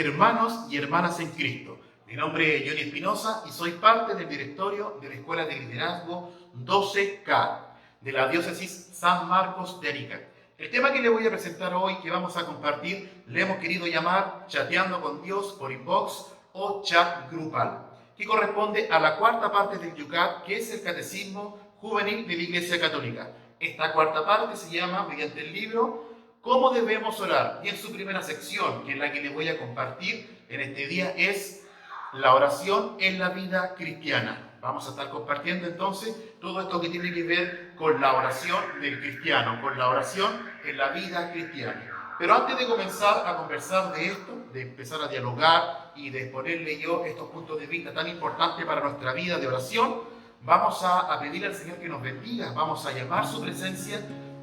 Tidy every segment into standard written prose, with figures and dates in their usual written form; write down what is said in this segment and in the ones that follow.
hermanos y hermanas en Cristo. Mi nombre es Johnny Espinosa y soy parte del directorio de la Escuela de Liderazgo 12K de la Diócesis San Marcos de Arica. El tema que le voy a presentar hoy, que vamos a compartir, le hemos querido llamar Chateando con Dios por inbox o chat grupal, que corresponde a la cuarta parte del Yucat, que es el Catecismo Juvenil de la Iglesia Católica. Esta cuarta parte se llama, mediante el libro, ¿Cómo debemos orar? Y en su primera sección, que es la que le voy a compartir en este día, es la oración en la vida cristiana. Vamos a estar compartiendo entonces todo esto que tiene que ver con la oración del cristiano, con la oración en la vida cristiana. Pero antes de comenzar a conversar de esto, de empezar a dialogar y de exponerle yo estos puntos de vista tan importantes para nuestra vida de oración, vamos a pedirle al Señor que nos bendiga, vamos a llamar su presencia.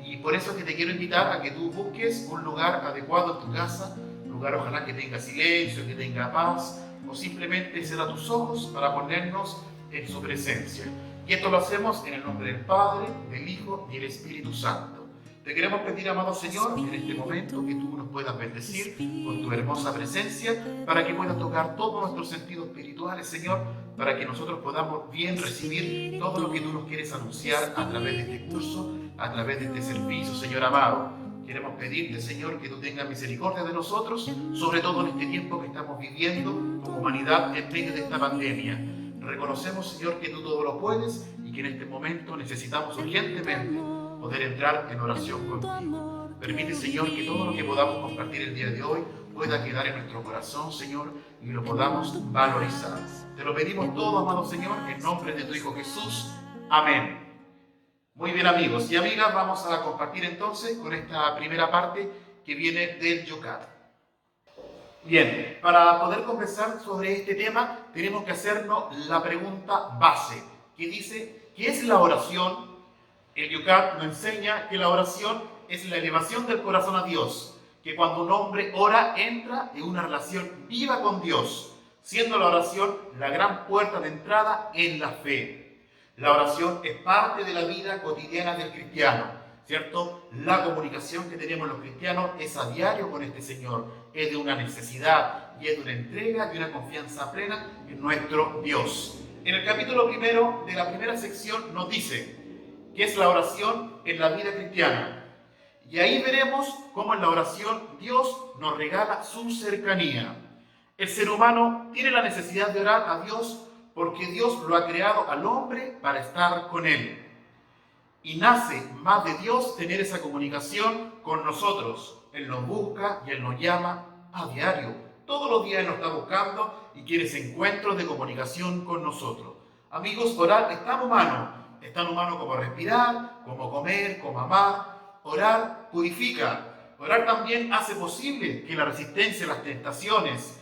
Y por eso es que te quiero invitar a que tú busques un lugar adecuado en tu casa, un lugar ojalá que tenga silencio, que tenga paz, o simplemente cerrar tus ojos para ponernos en su presencia. Y esto lo hacemos en el nombre del Padre, del Hijo y del Espíritu Santo. Te queremos pedir, amado Señor, en este momento que tú nos puedas bendecir con tu hermosa presencia, para que puedas tocar todos nuestros sentidos espirituales, Señor, para que nosotros podamos bien recibir todo lo que tú nos quieres anunciar a través de este curso, a través de este servicio, Señor amado. Queremos pedirte, Señor, que tú tengas misericordia de nosotros, sobre todo en este tiempo que estamos viviendo como humanidad en medio de esta pandemia. Reconocemos, Señor, que tú todo lo puedes y que en este momento necesitamos urgentemente poder entrar en oración contigo. Permite, Señor, que todo lo que podamos compartir el día de hoy pueda quedar en nuestro corazón, Señor, y lo podamos valorizar. Te lo pedimos todo, amado Señor, en nombre de tu Hijo Jesús. Amén. Muy bien, amigos y amigas, vamos a compartir entonces con esta primera parte que viene del Yucat. Bien, para poder conversar sobre este tema, tenemos que hacernos la pregunta base, que dice, ¿qué es la oración? El Yucat nos enseña que la oración es la elevación del corazón a Dios, que cuando un hombre ora, entra en una relación viva con Dios, siendo la oración la gran puerta de entrada en la fe. La oración es parte de la vida cotidiana del cristiano, ¿cierto? La comunicación que tenemos los cristianos es a diario con este Señor, es de una necesidad y es de una entrega y una confianza plena en nuestro Dios. En el capítulo primero de la primera sección nos dice que es la oración en la vida cristiana. Y ahí veremos cómo en la oración Dios nos regala su cercanía. El ser humano tiene la necesidad de orar a Dios porque Dios lo ha creado al hombre para estar con él. Y nace más de Dios tener esa comunicación con nosotros. Él nos busca y Él nos llama a diario. Todos los días Él nos está buscando y quiere ese encuentro de comunicación con nosotros. Amigos, orar es tan humano como respirar, como comer, como amar. Orar purifica. Orar también hace posible que la resistencia a las tentaciones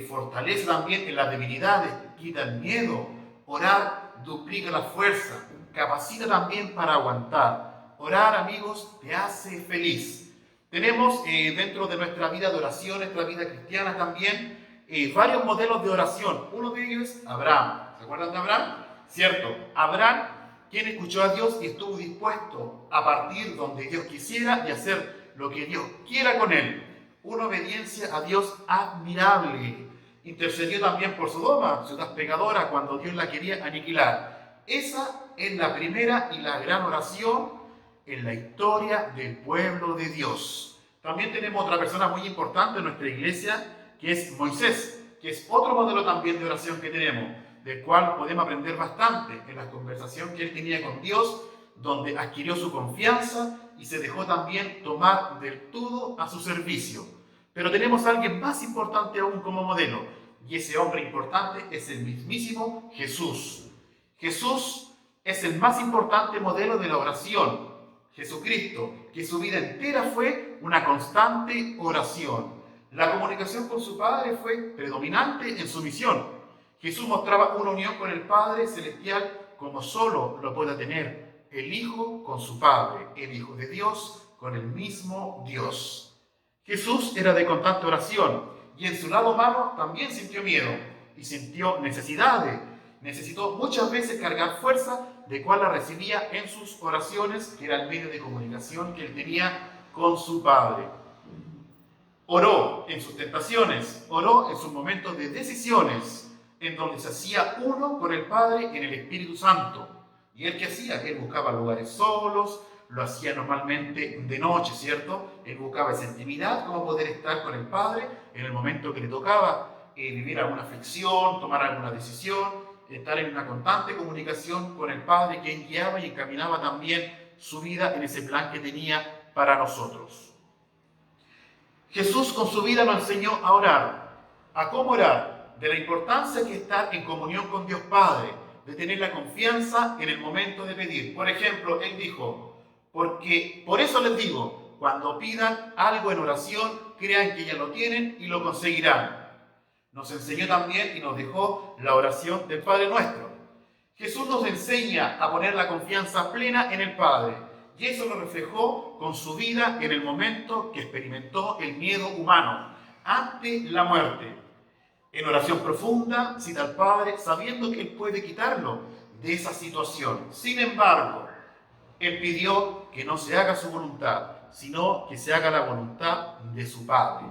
fortalece también en las debilidades, quita el miedo. Orar duplica la fuerza, capacita también para aguantar. Orar, amigos, te hace feliz. Tenemos dentro de nuestra vida de oración, nuestra vida cristiana también, varios modelos de oración. Uno de ellos es Abraham. ¿Se acuerdan de Abraham? Cierto, Abraham, quien escuchó a Dios y estuvo dispuesto a partir donde Dios quisiera y hacer lo que Dios quiera con él. Una obediencia a Dios admirable. Intercedió también por Sodoma, ciudad pecadora, cuando Dios la quería aniquilar. Esa es la primera y la gran oración en la historia del pueblo de Dios. También tenemos otra persona muy importante en nuestra iglesia, que es Moisés, que es otro modelo también de oración que tenemos, del cual podemos aprender bastante en la conversación que él tenía con Dios, donde adquirió su confianza y se dejó también tomar del todo a su servicio. Pero tenemos a alguien más importante aún como modelo, y ese hombre importante es el mismísimo Jesús. Jesús es el más importante modelo de la oración. Jesucristo, que su vida entera fue una constante oración. La comunicación con su Padre fue predominante en su misión. Jesús mostraba una unión con el Padre Celestial como solo lo puede tener el Hijo con su Padre, el Hijo de Dios con el mismo Dios. Jesús era de constante oración y en su lado humano también sintió miedo y sintió necesidades. Necesitó muchas veces cargar fuerza, de cual la recibía en sus oraciones, que era el medio de comunicación que él tenía con su Padre. Oró en sus tentaciones, oró en sus momentos de decisiones, en donde se hacía uno con el Padre en el Espíritu Santo. ¿Y él qué hacía? Él buscaba lugares solos, lo hacía normalmente de noche, ¿cierto? Él buscaba esa intimidad, cómo poder estar con el Padre en el momento que le tocaba vivir alguna aflicción, tomar alguna decisión, estar en una constante comunicación con el Padre, quien guiaba y encaminaba también su vida en ese plan que tenía para nosotros. Jesús con su vida nos enseñó a orar, a cómo orar, de la importancia que está en comunión con Dios Padre, de tener la confianza en el momento de pedir. Por ejemplo, Él dijo, porque por eso les digo, cuando pidan algo en oración, crean que ya lo tienen y lo conseguirán. Nos enseñó también y nos dejó la oración del Padre Nuestro. Jesús nos enseña a poner la confianza plena en el Padre. Y eso lo reflejó con su vida en el momento que experimentó el miedo humano ante la muerte. En oración profunda, cita al Padre, sabiendo que Él puede quitarlo de esa situación. Sin embargo, Él pidió que no se haga su voluntad, sino que se haga la voluntad de su Padre.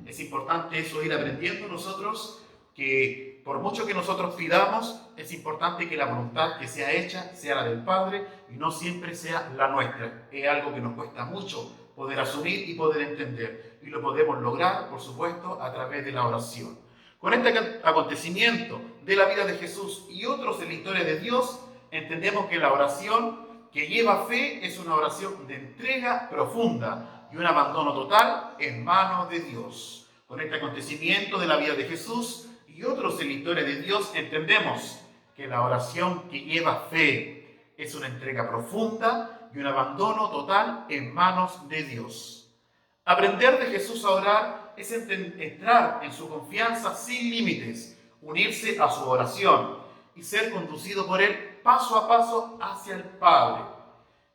Es importante eso, ir aprendiendo nosotros, que por mucho que nosotros pidamos, es importante que la voluntad que sea hecha sea la del Padre y no siempre sea la nuestra. Es algo que nos cuesta mucho poder asumir y poder entender. Y lo podemos lograr, por supuesto, a través de la oración. Con este acontecimiento de la vida de Jesús y otros en la historia de Dios, entendemos que la oración que lleva fe es una oración de entrega profunda y un abandono total en manos de Dios. Con este acontecimiento de la vida de Jesús y otros en la historia de Dios, entendemos que la oración que lleva fe es una entrega profunda y un abandono total en manos de Dios. Aprender de Jesús a orar es entrar en su confianza sin límites, unirse a su oración y ser conducido por Él paso a paso hacia el Padre.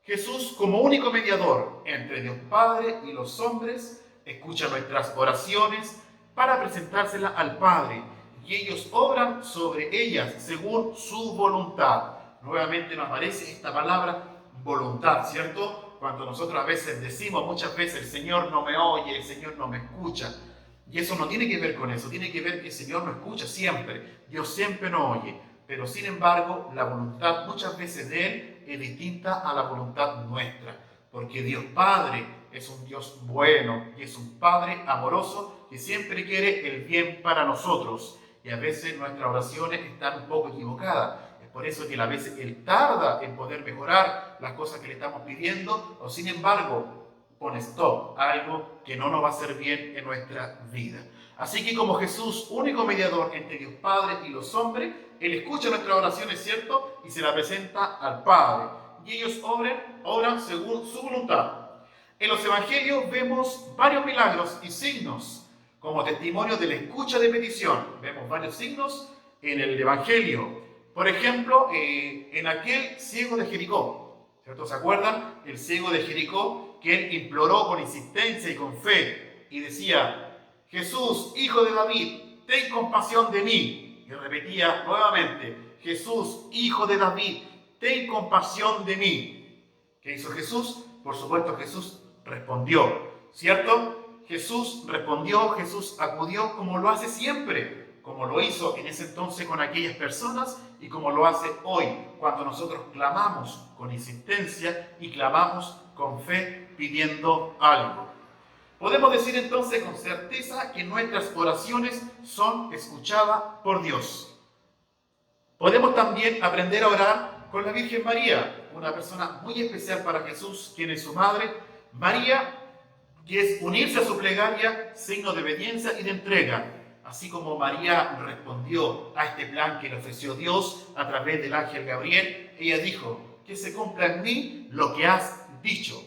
Jesús, como único mediador entre Dios Padre y los hombres, escucha nuestras oraciones para presentárselas al Padre, y ellos obran sobre ellas según su voluntad. Nuevamente nos aparece esta palabra voluntad, ¿cierto? Cuando nosotros a veces decimos, muchas veces, el Señor no me oye, el Señor no me escucha. Y eso no tiene que ver con eso, tiene que ver que el Señor no escucha siempre, Dios siempre nos oye. Pero sin embargo, la voluntad muchas veces de Él es distinta a la voluntad nuestra. Porque Dios Padre es un Dios bueno y es un Padre amoroso que siempre quiere el bien para nosotros. Y a veces nuestras oraciones están un poco equivocadas. Es por eso que a veces Él tarda en poder mejorar las cosas que le estamos pidiendo, o sin embargo, pone stop, algo que no nos va a hacer bien en nuestra vida. Así que como Jesús, único mediador entre Dios Padre y los hombres, Él escucha nuestras oraciones, ¿cierto? Y se las presenta al Padre. Y ellos obran según su voluntad. En los evangelios vemos varios milagros y signos como testimonio de la escucha de petición. Vemos varios signos en el evangelio. Por ejemplo, en aquel ciego de Jericó, ¿cierto? ¿Se acuerdan? El ciego de Jericó, que él imploró con insistencia y con fe y decía: Jesús, hijo de David, ten compasión de mí. Y repetía nuevamente: Jesús, hijo de David, ten compasión de mí. ¿Qué hizo Jesús? Por supuesto, Jesús respondió, ¿cierto? Jesús respondió, Jesús acudió como lo hace siempre, como lo hizo en ese entonces con aquellas personas y como lo hace hoy, cuando nosotros clamamos con insistencia y clamamos con fe pidiendo algo. Podemos decir entonces con certeza que nuestras oraciones son escuchadas por Dios. Podemos también aprender a orar con la Virgen María, una persona muy especial para Jesús, quien es su madre. María, que es unirse a su plegaria, signo de obediencia y de entrega. Así como María respondió a este plan que le ofreció Dios a través del ángel Gabriel, ella dijo: que se cumpla en mí lo que has dicho.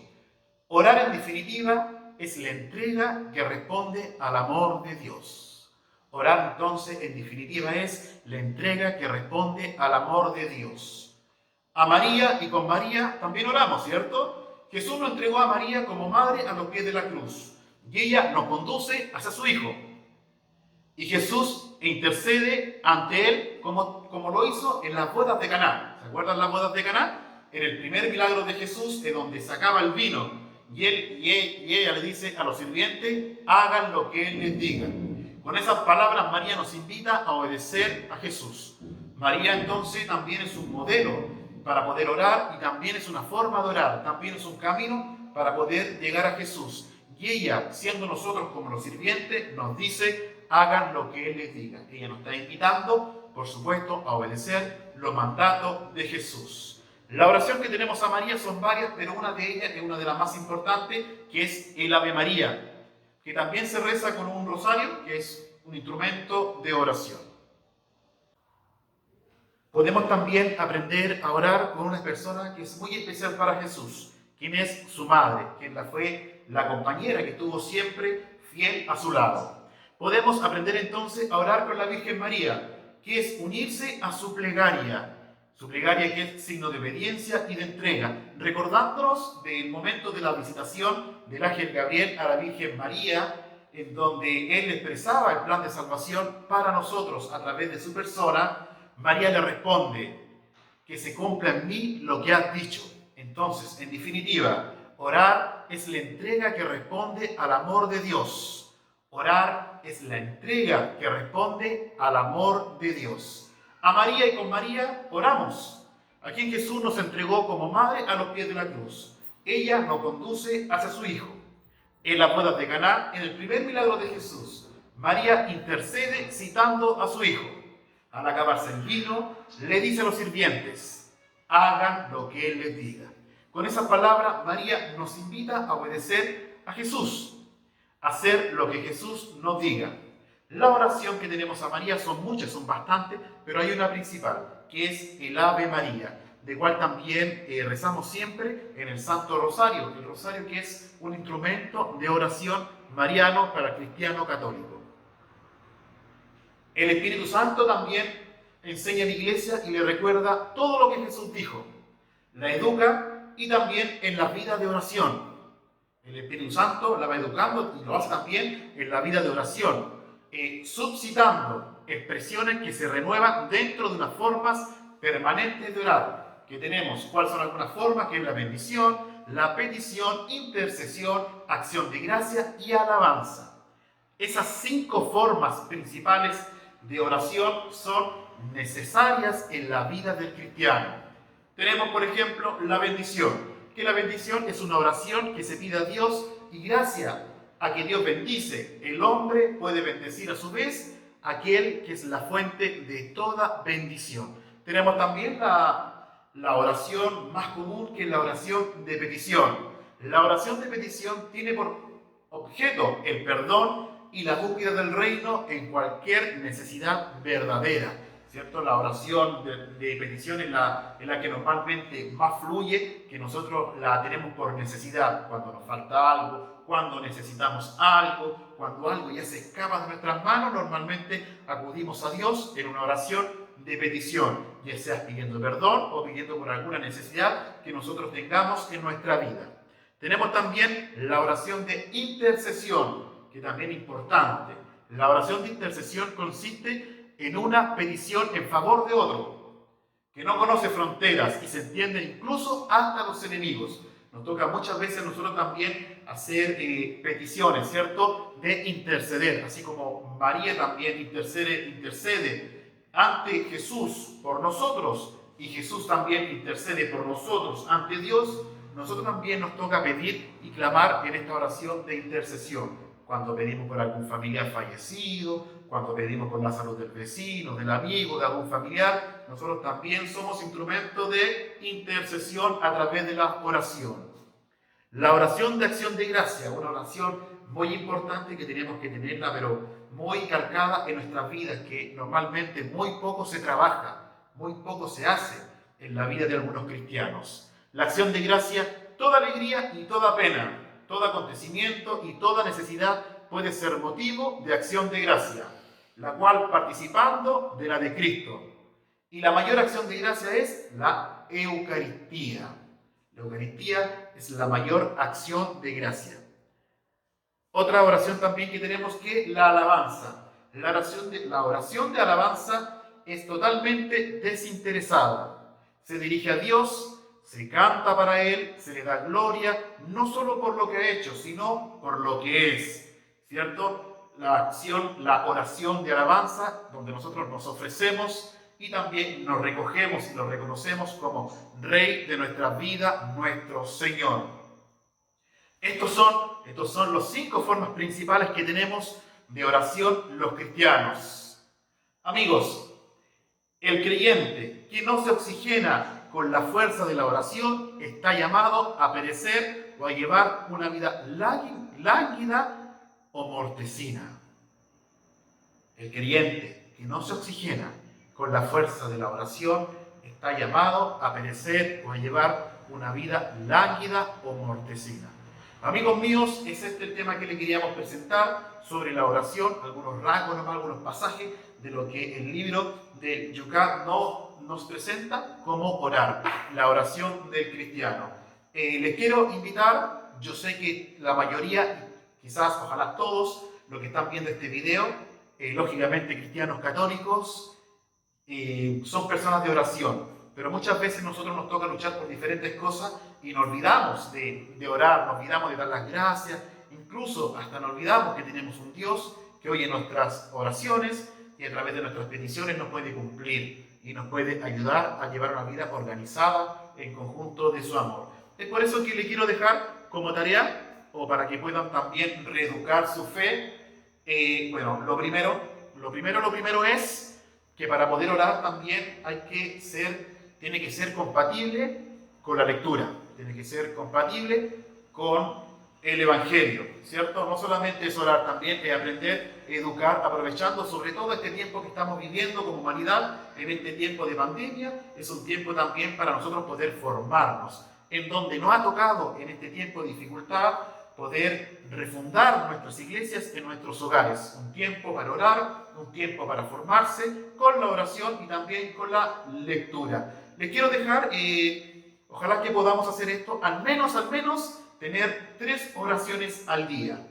Orar, en definitiva, es la entrega que responde al amor de Dios. Orar, entonces, en definitiva, es la entrega que responde al amor de Dios. A María, y con María también oramos, ¿cierto? Jesús nos entregó a María como madre a los pies de la cruz, y ella nos conduce hacia su Hijo. Y Jesús intercede ante Él como lo hizo en las bodas de Caná. ¿Se acuerdan las bodas de Caná? En el primer milagro de Jesús, en donde sacaba el vino y ella le dice a los sirvientes, hagan lo que Él les diga. Con esas palabras María nos invita a obedecer a Jesús. María entonces también es un modelo para poder orar y también es una forma de orar, también es un camino para poder llegar a Jesús. Y ella, siendo nosotros como los sirvientes, nos dice, hagan lo que Él les diga. Ella nos está invitando, por supuesto, a obedecer los mandatos de Jesús. La oración que tenemos a María son varias, pero una de ellas es una de las más importantes, que es el Ave María, que también se reza con un rosario, que es un instrumento de oración. Podemos también aprender a orar con una persona que es muy especial para Jesús, quien es su madre, quien fue la compañera que estuvo siempre fiel a su lado. Podemos aprender entonces a orar con la Virgen María, que es unirse a su plegaria que es signo de obediencia y de entrega, recordándonos del momento de la visitación del ángel Gabriel a la Virgen María, en donde él expresaba el plan de salvación para nosotros a través de su persona. María le responde, que se cumpla en mí lo que has dicho. Entonces, en definitiva, orar es la entrega que responde al amor de Dios. Orar es la entrega que responde al amor de Dios. A María y con María oramos, a quien Jesús nos entregó como madre a los pies de la cruz. Ella nos conduce hacia su Hijo. En las bodas de Caná, en el primer milagro de Jesús, María intercede citando a su Hijo. Al acabarse el vino, le dice a los sirvientes, hagan lo que Él les diga. Con esa palabra, María nos invita a obedecer a Jesús, a hacer lo que Jesús nos diga. La oración que tenemos a María son muchas, son bastantes, pero hay una principal, que es el Ave María, de cual también rezamos siempre en el Santo Rosario, el rosario que es un instrumento de oración mariano para el cristiano católico. El Espíritu Santo también enseña a la Iglesia y le recuerda todo lo que Jesús dijo, la educa y también en la vida de oración. El Espíritu Santo la va educando y lo hace también en la vida de oración. Suscitando expresiones que se renuevan dentro de unas formas permanentes de orar que tenemos. ¿Cuáles son algunas formas? Que es la bendición, la petición, intercesión, acción de gracia y alabanza. Esas 5 formas principales de oración son necesarias en la vida del cristiano. Tenemos, por ejemplo, la bendición, que la bendición es una oración que se pide a Dios y gracia a que Dios bendice. El hombre puede bendecir a su vez a aquel que es la fuente de toda bendición. Tenemos también la oración más común, que es la oración de petición. La oración de petición tiene por objeto el perdón y la búsqueda del reino en cualquier necesidad verdadera, ¿cierto? La oración de petición es la que normalmente más fluye, que nosotros la tenemos por necesidad, cuando nos falta algo, cuando necesitamos algo, cuando algo ya se escapa de nuestras manos, normalmente acudimos a Dios en una oración de petición, ya sea pidiendo perdón o pidiendo por alguna necesidad que nosotros tengamos en nuestra vida. Tenemos también la oración de intercesión, que también es importante. La oración de intercesión consiste en una petición en favor de otro, que no conoce fronteras y se entiende incluso hasta los enemigos. Nos toca muchas veces nosotros también hacer peticiones, ¿cierto? De interceder, así como María también intercede ante Jesús por nosotros y Jesús también intercede por nosotros ante Dios. Nosotros también nos toca pedir y clamar en esta oración de intercesión. Cuando pedimos por algún familiar fallecido, cuando pedimos por la salud del vecino, del amigo, de algún familiar, nosotros también somos instrumentos de intercesión a través de la oración. La oración de acción de gracia, una oración muy importante que tenemos que tenerla, pero muy calcada en nuestras vidas, que normalmente muy poco se trabaja, muy poco se hace en la vida de algunos cristianos. La acción de gracia, toda alegría y toda pena, todo acontecimiento y toda necesidad puede ser motivo de acción de gracia, la cual participando de la de Cristo. Y la mayor acción de gracia es la Eucaristía. La Eucaristía es la mayor acción de gracia. Otra oración también que tenemos, que la alabanza. La oración de alabanza es totalmente desinteresada. Se dirige a Dios Se canta para Él, se le da gloria, no solo por lo que ha hecho, sino por lo que es, ¿cierto? La acción, la oración de alabanza, donde nosotros nos ofrecemos y también nos recogemos y lo reconocemos como Rey de nuestra vida, nuestro Señor. Estos son los 5 formas principales que tenemos de oración los cristianos. Amigos, el creyente que no se oxigena con la fuerza de la oración está llamado a perecer o a llevar una vida lánguida o mortecina. El creyente que no se oxigena con la fuerza de la oración está llamado a perecer o a llevar una vida lánguida o mortecina. Amigos míos, es este el tema que le queríamos presentar sobre la oración, algunos rasgos, algunos pasajes de lo que el libro de Yucat nos presenta como orar, la oración del cristiano. Les quiero invitar, yo sé que la mayoría, quizás, ojalá todos, los que están viendo este video, lógicamente cristianos católicos, son personas de oración, pero muchas veces nosotros nos toca luchar por diferentes cosas y nos olvidamos de orar, nos olvidamos de dar las gracias, incluso hasta nos olvidamos que tenemos un Dios que oye nuestras oraciones y a través de nuestras peticiones nos puede cumplir y nos puede ayudar a llevar una vida organizada en conjunto de su amor. Es por eso que le quiero dejar como tarea, o para que puedan también reeducar su fe, bueno, lo primero es que para poder orar también tiene que ser compatible con la lectura, tiene que ser compatible con el Evangelio, ¿cierto? No solamente es orar, también es aprender, educar, aprovechando sobre todo este tiempo que estamos viviendo como humanidad, en este tiempo de pandemia, es un tiempo también para nosotros poder formarnos, en donde nos ha tocado en este tiempo de dificultad poder refundar nuestras iglesias en nuestros hogares, un tiempo para orar, un tiempo para formarse con la oración y también con la lectura. Les quiero dejar, ojalá que podamos hacer esto, al menos tener 3 oraciones al día.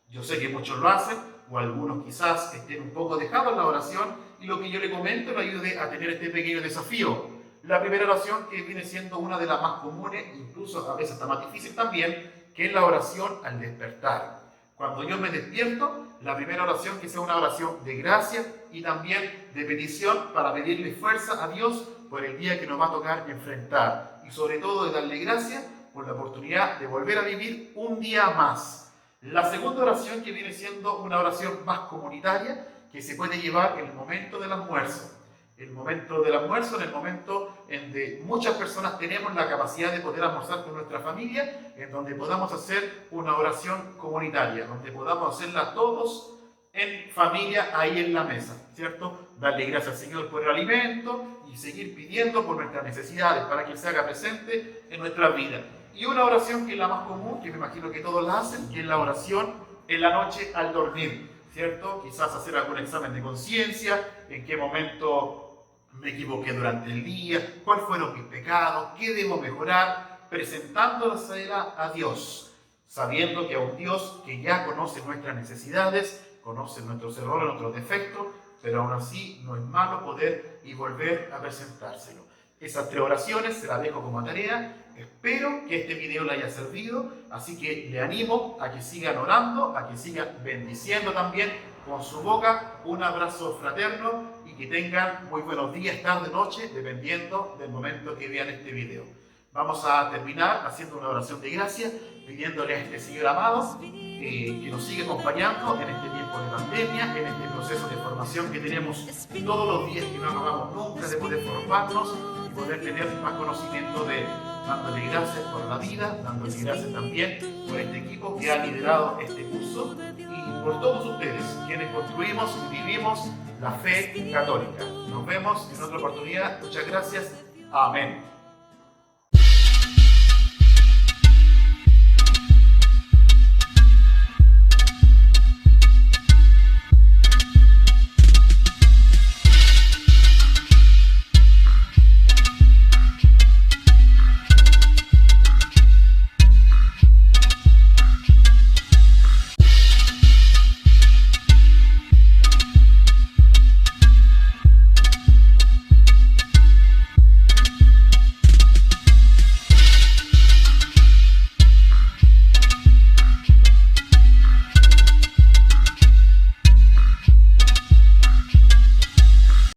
Yo sé que muchos lo hacen, o algunos quizás estén un poco dejados en la oración, y lo que yo le comento le ayude a tener este pequeño desafío. La primera oración, que viene siendo una de las más comunes, incluso a veces está más difícil también, que es la oración al despertar. Cuando yo me despierto, la primera oración que sea una oración de gracia y también de petición para pedirle fuerza a Dios por el día que nos va a tocar enfrentar, y sobre todo de darle gracias por la oportunidad de volver a vivir un día más. La segunda oración, que viene siendo una oración más comunitaria, que se puede llevar en el momento del almuerzo. El momento del almuerzo, en el momento en que muchas personas tenemos la capacidad de poder almorzar con nuestra familia, en donde podamos hacer una oración comunitaria, donde podamos hacerla todos en familia, ahí en la mesa, ¿cierto? Darle gracias al Señor por el alimento y seguir pidiendo por nuestras necesidades para que Él se haga presente en nuestra vida. Y una oración que es la más común, que me imagino que todos la hacen, que es la oración en la noche al dormir, ¿cierto? Quizás hacer algún examen de conciencia, en qué momento me equivoqué durante el día, cuáles fueron mis pecados, qué debo mejorar, presentándolas a Dios, sabiendo que a un Dios que ya conoce nuestras necesidades, conoce nuestros errores, nuestros defectos, pero aún así no es malo poder y volver a presentárselo. Esas 3 oraciones se las dejo como tarea. Espero que este video le haya servido, así que le animo a que sigan orando, a que sigan bendiciendo también con su boca. Un abrazo fraterno y que tengan muy buenos días, tarde, noche, dependiendo del momento que vean este video. Vamos a terminar haciendo una oración de gracia, pidiéndole a este Señor amado que nos siga acompañando en este tiempo de pandemia, en este proceso de formación que tenemos todos los días, que no acabamos nunca de poder formarnos y poder tener más conocimiento de Él. Dándole gracias por la vida, dándole gracias también por este equipo que ha liderado este curso y por todos ustedes, quienes construimos y vivimos la fe católica. Nos vemos en otra oportunidad. Muchas gracias. Amén.